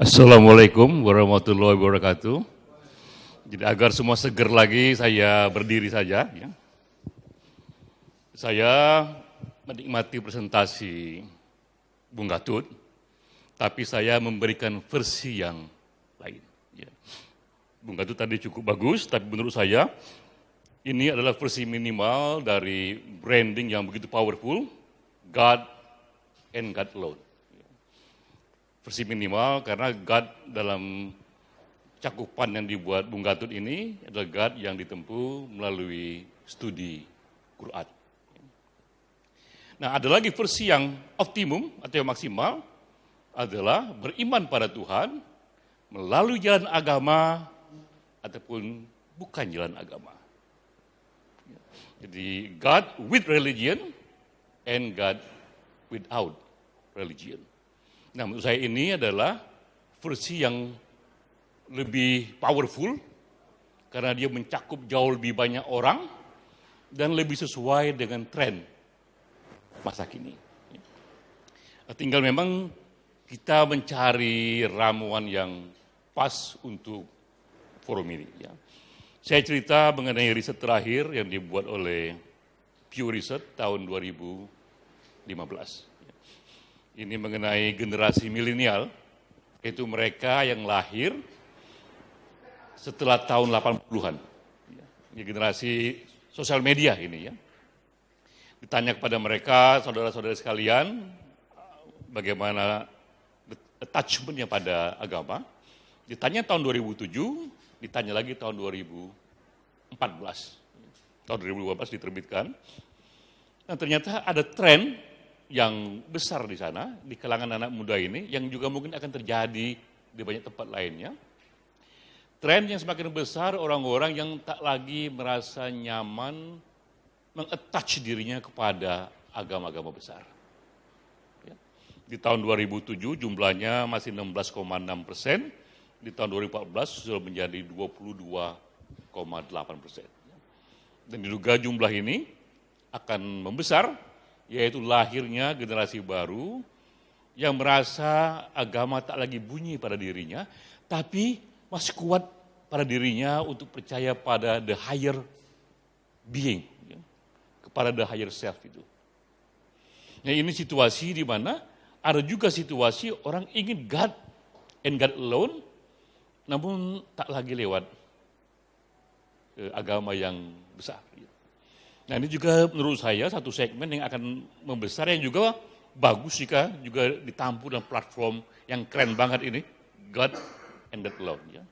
Assalamualaikum warahmatullahi wabarakatuh. Jadi agar semua seger lagi, saya berdiri saja. Ya. Saya menikmati presentasi Bung Gatut, tapi saya memberikan versi yang lain. Ya. Bung Gatut tadi cukup bagus, tapi menurut saya ini adalah versi minimal dari branding yang begitu powerful, God and God alone. Versi minimal karena God dalam cakupan yang dibuat Bung Gatut ini adalah God yang ditempuh melalui studi Quran. Nah, ada lagi versi yang optimum atau yang maksimal adalah beriman pada Tuhan melalui jalan agama ataupun bukan jalan agama. Jadi God with religion and God without religion. Nah, menurut saya ini adalah versi yang lebih powerful karena dia mencakup jauh lebih banyak orang dan lebih sesuai dengan tren masa kini. Tinggal memang kita mencari ramuan yang pas untuk forum ini. Ya. Saya cerita mengenai riset terakhir yang dibuat oleh Pew Research tahun 2015. Ini mengenai generasi milenial, yaitu mereka yang lahir setelah tahun 80-an. Ini generasi sosial media ini ya. Ditanya kepada mereka, saudara-saudara sekalian, bagaimana attachment-nya pada agama. Ditanya tahun 2007, ditanya lagi tahun 2014. Tahun 2012 diterbitkan. Dan ternyata ada tren yang besar di sana, di kalangan anak muda ini, yang juga mungkin akan terjadi di banyak tempat lainnya. Tren yang semakin besar, orang-orang yang tak lagi merasa nyaman meng-attach dirinya kepada agama-agama besar. Ya. Di tahun 2007 jumlahnya masih 16,6%, di tahun 2014 sudah menjadi 22,8%. Dan diduga jumlah ini akan membesar, yaitu lahirnya generasi baru yang merasa agama tak lagi bunyi pada dirinya, tapi masih kuat pada dirinya untuk percaya pada the higher being, ya, kepada the higher self itu. Nah, ini situasi di mana ada juga situasi orang ingin God and God alone, namun tak lagi lewat agama yang besar. Nah, ini juga menurut saya satu segmen yang akan membesar yang juga bagus jika juga ditampung dalam platform yang keren banget ini, God and God alone. Ya.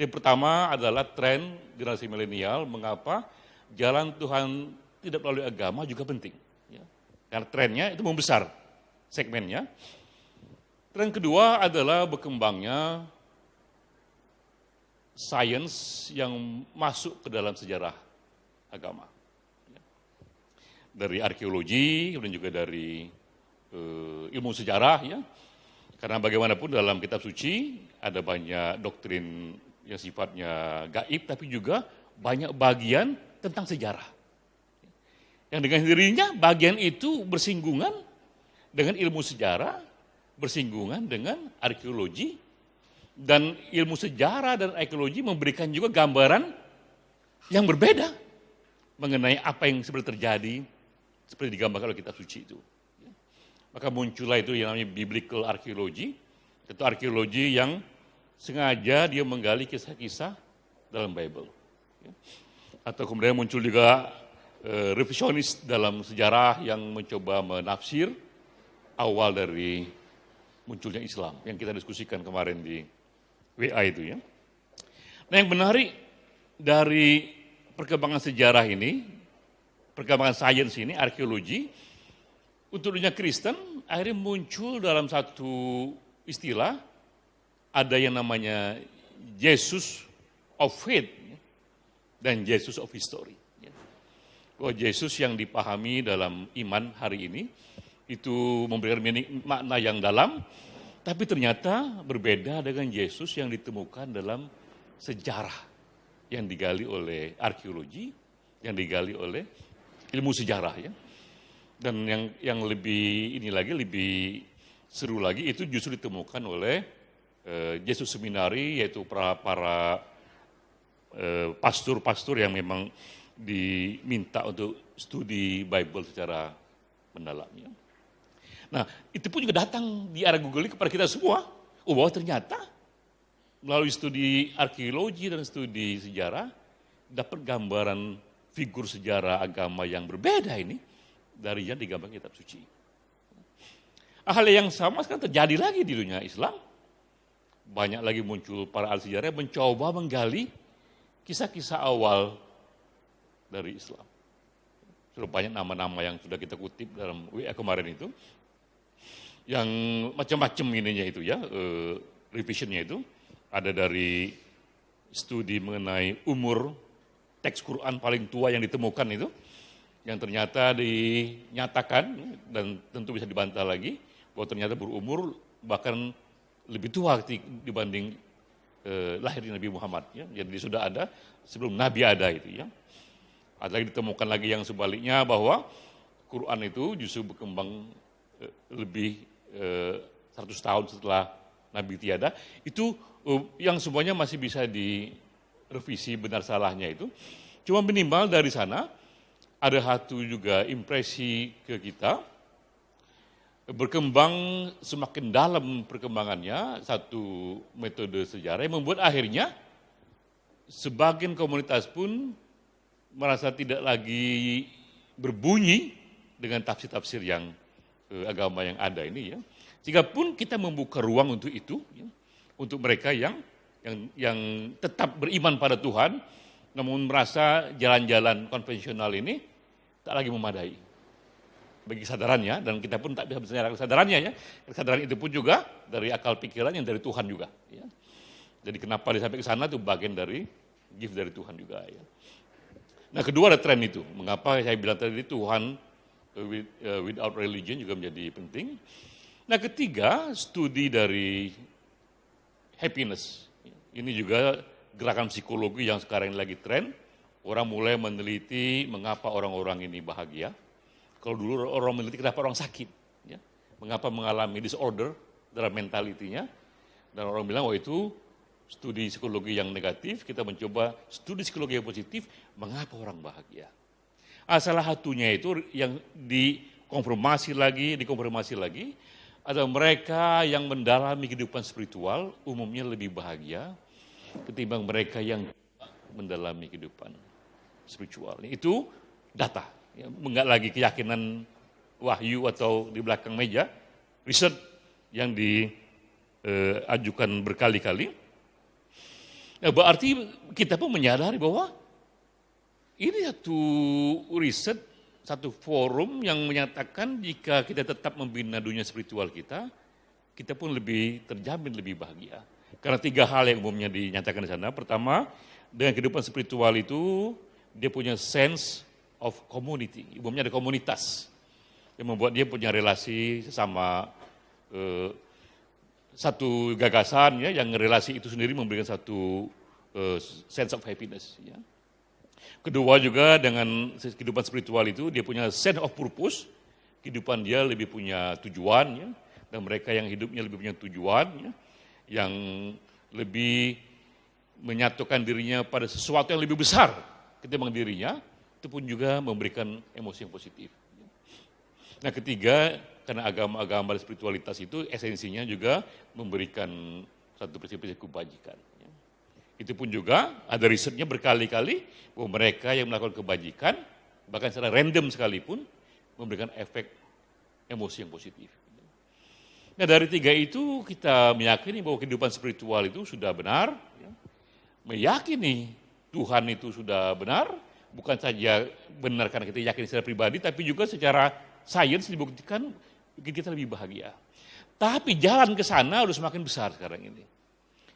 Yang pertama adalah tren generasi milenial, mengapa jalan Tuhan tidak melalui agama juga penting. Ya. Karena trennya itu membesar segmennya. Tren kedua adalah berkembangnya sains yang masuk ke dalam sejarah agama. Dari arkeologi dan juga dari ilmu sejarah ya. Karena bagaimanapun dalam kitab suci ada banyak doktrin yang sifatnya gaib tapi juga banyak bagian tentang sejarah. Yang dengan sendirinya bagian itu bersinggungan dengan ilmu sejarah, bersinggungan dengan arkeologi, dan ilmu sejarah dan arkeologi memberikan juga gambaran yang berbeda mengenai apa yang sebenarnya terjadi seperti digambarkan oleh kitab suci itu. Maka muncullah itu yang namanya biblical archaeology, itu arkeologi yang sengaja dia menggali kisah-kisah dalam Bible. Atau kemudian muncul juga revisionis dalam sejarah yang mencoba menafsir awal dari munculnya Islam, yang kita diskusikan kemarin di WA itu ya. Nah, yang menarik dari perkembangan sejarah ini, perkembangan sains ini, arkeologi, untuk dunia Kristen akhirnya muncul dalam satu istilah, ada yang namanya Jesus of Faith dan Jesus of History. Bahwa Yesus yang dipahami dalam iman hari ini, itu memberikan makna yang dalam, tapi ternyata berbeda dengan Yesus yang ditemukan dalam sejarah yang digali oleh arkeologi, yang digali oleh ilmu sejarah ya. Dan yang lebih ini lagi, lebih seru lagi itu justru ditemukan oleh Jesus Seminari, yaitu para pastor-pastor yang memang diminta untuk studi Bible secara mendalam. Ya. Nah, itu pun juga datang di era Google kepada kita semua. Bahwa ternyata melalui studi arkeologi dan studi sejarah dapat gambaran figur sejarah agama yang berbeda ini dari yang digambar kitab suci. Hal yang sama sekarang terjadi lagi di dunia Islam. Banyak lagi muncul para ahli sejarah yang mencoba menggali kisah-kisah awal dari Islam. Sudah banyak nama-nama yang sudah kita kutip dalam WA kemarin itu, yang macam-macam ininya itu ya, revisionnya itu. Ada dari studi mengenai umur teks Quran paling tua yang ditemukan itu, yang ternyata dinyatakan dan tentu bisa dibantah lagi, bahwa ternyata berumur bahkan lebih tua dibanding lahirnya Nabi Muhammad. Ya. Jadi sudah ada sebelum Nabi ada itu ya. Ada lagi ditemukan lagi yang sebaliknya bahwa Quran itu justru berkembang lebih 100 tahun setelah Nabi tiada. Itu yang semuanya masih bisa direvisi benar salahnya itu. Cuma minimal dari sana ada satu juga impresi ke kita, berkembang semakin dalam perkembangannya satu metode sejarah yang membuat akhirnya sebagian komunitas pun merasa tidak lagi berbunyi dengan tafsir-tafsir yang agama yang ada ini ya. Sehingga pun kita membuka ruang untuk itu ya. Untuk mereka yang tetap beriman pada Tuhan, namun merasa jalan-jalan konvensional ini tak lagi memadai bagi kesadarannya, dan kita pun tak bisa bicara kesadarannya ya. Kesadaran itu pun juga dari akal pikiran yang dari Tuhan juga. Ya. Jadi kenapa dia sampai ke sana itu bagian dari gift dari Tuhan juga. Ya. Nah kedua ada tren itu. Mengapa saya bilang tadi Tuhan without religion juga menjadi penting. Nah ketiga studi dari happiness. Ini juga gerakan psikologi yang sekarang lagi tren. Orang mulai meneliti mengapa orang-orang ini bahagia. Kalau dulu orang meneliti kenapa orang sakit. Ya. Mengapa mengalami disorder dalam mentalitinya. Dan orang bilang, itu studi psikologi yang negatif, kita mencoba studi psikologi yang positif, mengapa orang bahagia. Salah satunya itu yang dikonfirmasi lagi, ada mereka yang mendalami kehidupan spiritual umumnya lebih bahagia ketimbang mereka yang mendalami kehidupan spiritual. Itu data, ya, enggak lagi keyakinan wahyu atau di belakang meja, riset yang diajukan berkali-kali. Nah, berarti kita pun menyadari bahwa ini satu riset, satu forum yang menyatakan jika kita tetap membina dunia spiritual kita pun lebih terjamin lebih bahagia. Karena 3 hal yang umumnya dinyatakan di sana. Pertama, dengan kehidupan spiritual itu dia punya sense of community. Umumnya ada komunitas yang membuat dia punya relasi sesama satu gagasan ya, yang relasi itu sendiri memberikan satu sense of happiness. Ya. Kedua juga dengan kehidupan spiritual itu dia punya sense of purpose, kehidupan dia lebih punya tujuan ya, dan mereka yang hidupnya lebih punya tujuan ya, yang lebih menyatukan dirinya pada sesuatu yang lebih besar ketimbang dirinya, itu pun juga memberikan emosi yang positif. Nah ketiga, karena agama-agama spiritualitas itu esensinya juga memberikan satu prinsip-prinsip kebajikan. Itu pun juga ada risetnya berkali-kali bahwa mereka yang melakukan kebajikan, bahkan secara random sekalipun, memberikan efek emosi yang positif. Nah dari 3 itu kita meyakini bahwa kehidupan spiritual itu sudah benar, ya. Meyakini Tuhan itu sudah benar, bukan saja benar karena kita yakin secara pribadi, tapi juga secara sains dibuktikan bikin kita lebih bahagia. Tapi jalan ke sana harus semakin besar sekarang ini.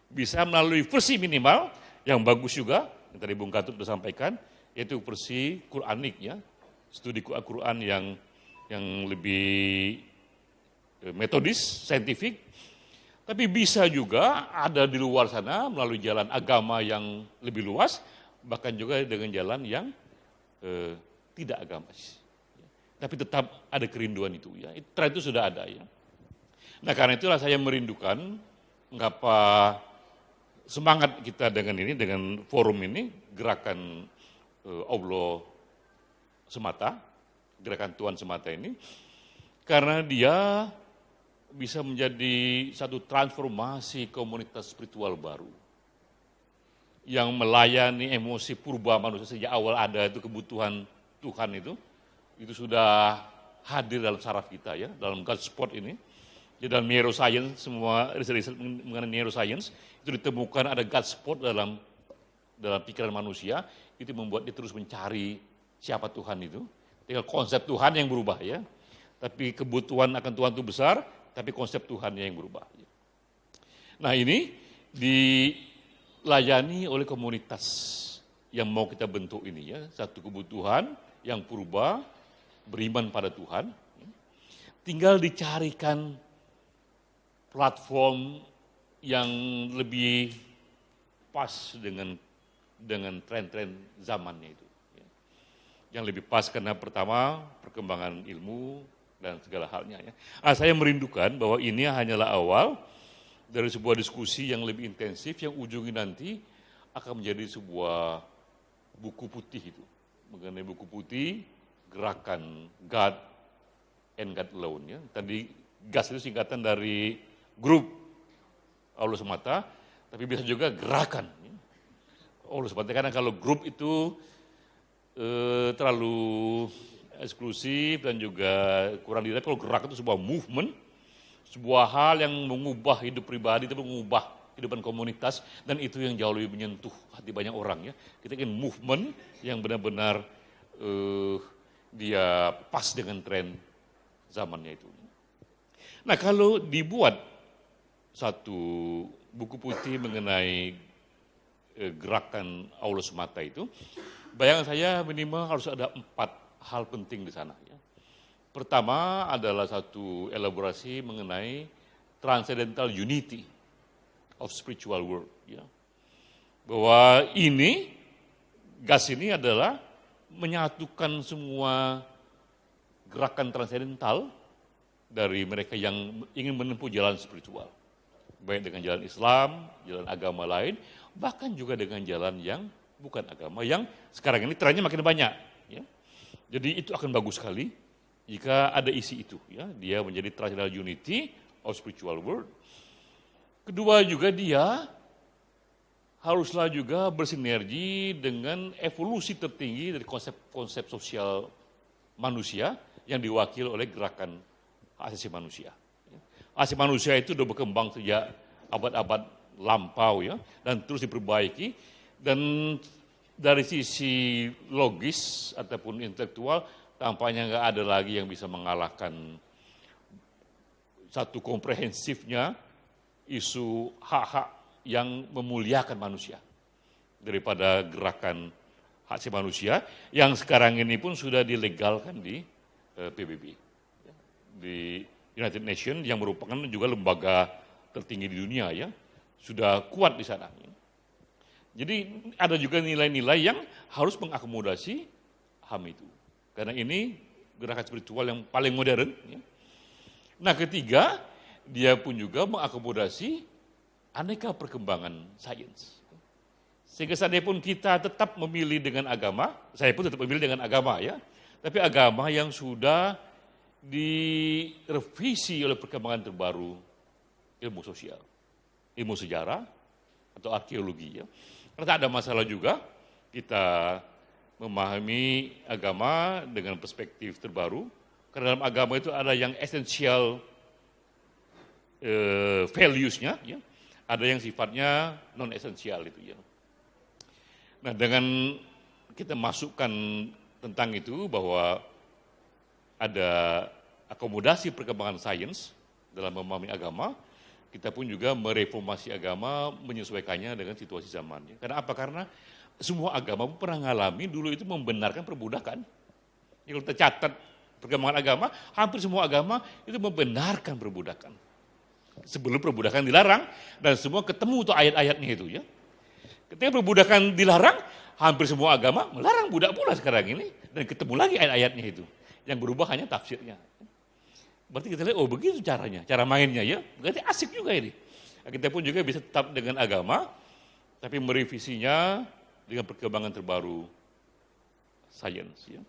Bisa melalui versi minimal yang bagus juga, yang tadi Bung Katut sudah sampaikan, yaitu versi Quranik ya, studi Quran yang lebih metodis, saintifik. Tapi bisa juga ada di luar sana melalui jalan agama yang lebih luas, bahkan juga dengan jalan yang tidak agamis. Tapi tetap ada kerinduan itu ya. Tren itu sudah ada ya. Nah karena itulah saya merindukan mengapa semangat kita dengan ini, dengan forum ini, gerakan Allah semata, gerakan Tuhan semata ini, karena dia bisa menjadi satu transformasi komunitas spiritual baru yang melayani emosi purba manusia sejak awal ada itu kebutuhan Tuhan itu sudah hadir dalam saraf kita ya, dalam God spot ini. Jadi dalam neuroscience, semua riset mengenai neuroscience itu ditemukan ada God spot dalam pikiran manusia, itu membuat dia terus mencari siapa Tuhan itu. Tinggal konsep Tuhan yang berubah ya. Tapi kebutuhan akan Tuhan itu besar, tapi konsep Tuhannya yang berubah. Nah ini dilayani oleh komunitas yang mau kita bentuk ini ya. Satu kebutuhan yang purba, beriman pada Tuhan. Tinggal dicarikan platform yang lebih pas dengan tren-tren zamannya itu. Yang lebih pas karena pertama perkembangan ilmu dan segala halnya. Ya. Saya merindukan bahwa ini hanyalah awal dari sebuah diskusi yang lebih intensif yang ujungnya nanti akan menjadi sebuah buku putih itu. Mengenai buku putih, gerakan God and God Alone. Ya. Tadi GAS itu singkatan dari grup Allah semata, tapi bisa juga gerakan. Ya. Allah semata, karena kalau grup itu terlalu eksklusif dan juga kurang dilihat. Kalau gerak itu sebuah movement, sebuah hal yang mengubah hidup pribadi, itu mengubah kehidupan komunitas, dan itu yang jauh lebih menyentuh hati banyak orang ya. Kita ingin movement yang benar-benar dia pas dengan tren zamannya itu. Nah kalau dibuat satu buku putih mengenai gerakan Allah semata itu, bayangan saya minimal harus ada 4 hal penting di sana. Ya. Pertama adalah satu elaborasi mengenai transcendental unity of spiritual world. Ya. Bahwa ini, GAS ini adalah menyatukan semua gerakan transcendental dari mereka yang ingin menempuh jalan spiritual. Baik dengan jalan Islam, jalan agama lain, bahkan juga dengan jalan yang bukan agama, yang sekarang ini trennya makin banyak. Ya. Jadi itu akan bagus sekali jika ada isi itu. Ya. Dia menjadi transcendental unity of spiritual world. Kedua juga dia haruslah juga bersinergi dengan evolusi tertinggi dari konsep sosial manusia yang diwakili oleh gerakan hak asasi manusia. Hak asasi manusia itu sudah berkembang sejak abad-abad lampau ya, dan terus diperbaiki. Dan dari sisi logis ataupun intelektual, tampaknya nggak ada lagi yang bisa mengalahkan satu komprehensifnya isu hak-hak yang memuliakan manusia daripada gerakan hak asasi manusia yang sekarang ini pun sudah dilegalkan di PBB, di United Nations yang merupakan juga lembaga tertinggi di dunia ya, sudah kuat di sana. Jadi ada juga nilai-nilai yang harus mengakomodasi HAM itu. Karena ini gerakan spiritual yang paling modern. Ya. Nah ketiga, dia pun juga mengakomodasi aneka perkembangan sains. Sehingga seandainya pun kita tetap memilih dengan agama, saya pun tetap memilih dengan agama ya. Tapi agama yang sudah direvisi oleh perkembangan terbaru ilmu sosial, ilmu sejarah, atau arkeologi ya. Karena tak ada masalah juga kita memahami agama dengan perspektif terbaru. Karena dalam agama itu ada yang esensial values-nya, ya. Ada yang sifatnya non-esensial itu ya. Nah dengan kita masukkan tentang itu bahwa ada akomodasi perkembangan sains dalam memahami agama, kita pun juga mereformasi agama menyesuaikannya dengan situasi zamannya. Karena apa? Karena semua agama pun pernah mengalami dulu itu membenarkan perbudakan. Kalau kita catat perkembangan agama, hampir semua agama itu membenarkan perbudakan. Sebelum perbudakan dilarang, dan semua ketemu tuh ayat-ayatnya itu ya. Ketika perbudakan dilarang, hampir semua agama melarang budak pula sekarang ini, dan ketemu lagi ayat-ayatnya itu. Yang berubah hanya tafsirnya. Berarti kita lihat, oh begitu caranya, cara mainnya ya, berarti asik juga ini. Kita pun juga bisa tetap dengan agama, tapi merevisinya dengan perkembangan terbaru sains. Ya.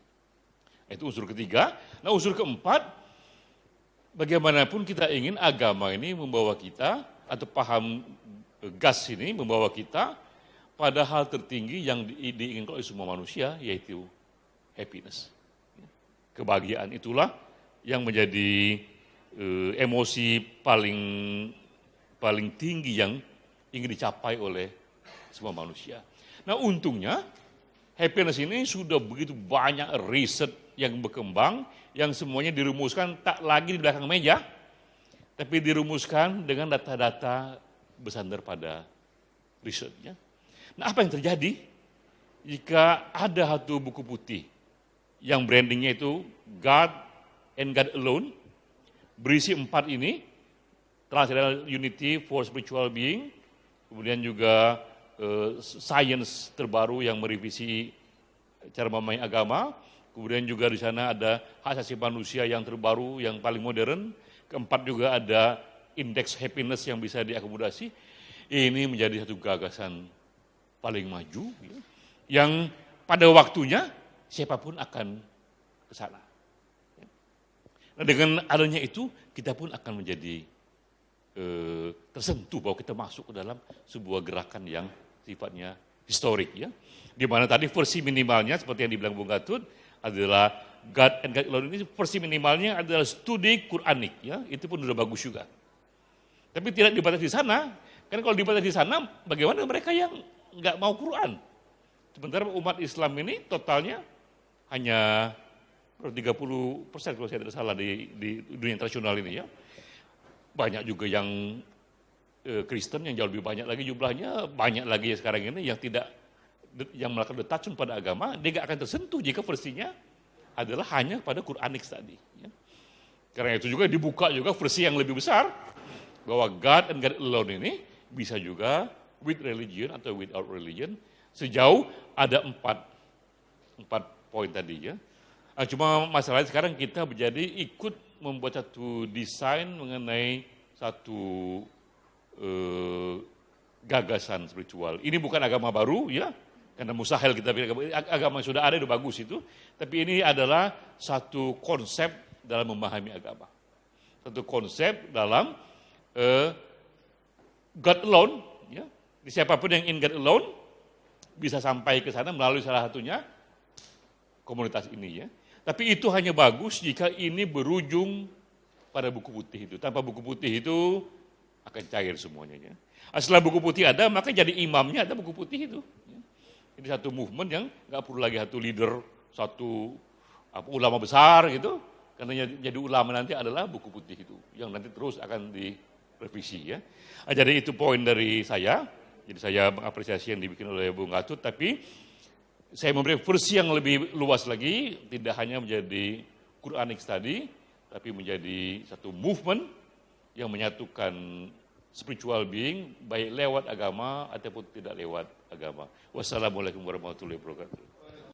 Itu unsur ketiga. Nah unsur keempat, bagaimanapun kita ingin agama ini membawa kita, atau paham GAS ini membawa kita pada hal tertinggi yang diinginkan oleh semua manusia, yaitu happiness. Kebahagiaan itulah yang menjadi emosi paling tinggi yang ingin dicapai oleh semua manusia. Nah untungnya happiness ini sudah begitu banyak riset yang berkembang, yang semuanya dirumuskan tak lagi di belakang meja, tapi dirumuskan dengan data-data bersandar pada risetnya. Nah apa yang terjadi jika ada satu buku putih yang brandingnya itu God and God Alone, berisi 4 ini, Transcendental Unity for Spiritual Being, kemudian juga sains terbaru yang merevisi cara memahami agama, kemudian juga di sana ada hak asasi manusia yang terbaru, yang paling modern, keempat juga ada indeks happiness yang bisa diakomodasi. Ini menjadi satu gagasan paling maju, yang pada waktunya siapapun akan ke sana. Nah, dengan adanya itu, kita pun akan menjadi tersentuh bahwa kita masuk ke dalam sebuah gerakan yang sifatnya historik, ya. Di mana tadi versi minimalnya seperti yang dibilang Bung Gatut adalah God and God Alone, ini versi minimalnya adalah studi Quranik, ya. Itu pun sudah bagus juga. Tapi tidak dibatasi di sana. Kan kalau dibatasi di sana, bagaimana mereka yang nggak mau Quran? Sementara umat Islam ini totalnya hanya 30% kalau saya tidak salah di dunia internasional ini, ya. Banyak juga yang Kristen yang jauh lebih banyak lagi jumlahnya, banyak lagi sekarang ini yang melakukan detachment pada agama, dia nggak akan tersentuh jika versinya adalah hanya pada Quranik tadi. Ya. Karena itu juga dibuka juga versi yang lebih besar, bahwa God and God Alone ini bisa juga with religion atau without religion, sejauh ada empat poin tadi, ya. Nah, cuma masalahnya sekarang kita menjadi ikut membuat satu desain mengenai satu gagasan spiritual. Ini bukan agama baru, ya, karena mustahil kita pilih agama yang sudah ada itu bagus itu. Tapi ini adalah satu konsep dalam memahami agama, satu konsep dalam God alone. Ya, siapapun yang in God alone bisa sampai ke sana melalui salah satunya komunitas ini, ya. Tapi itu hanya bagus jika ini berujung pada buku putih itu. Tanpa buku putih itu akan cair semuanya. Ya. Setelah buku putih ada, maka jadi imamnya ada buku putih itu. Ya. Ini satu movement yang nggak perlu lagi satu leader, satu ulama besar gitu. Karena jadi ulama nanti adalah buku putih itu, yang nanti terus akan direvisi. Ya. Jadi itu poin dari saya. Jadi saya mengapresiasi yang dibikin oleh Bung Gatut, tapi saya memberi versi yang lebih luas lagi, tidak hanya menjadi Quranik tadi, tapi menjadi satu movement yang menyatukan spiritual being, baik lewat agama ataupun tidak lewat agama. Wassalamualaikum warahmatullahi wabarakatuh.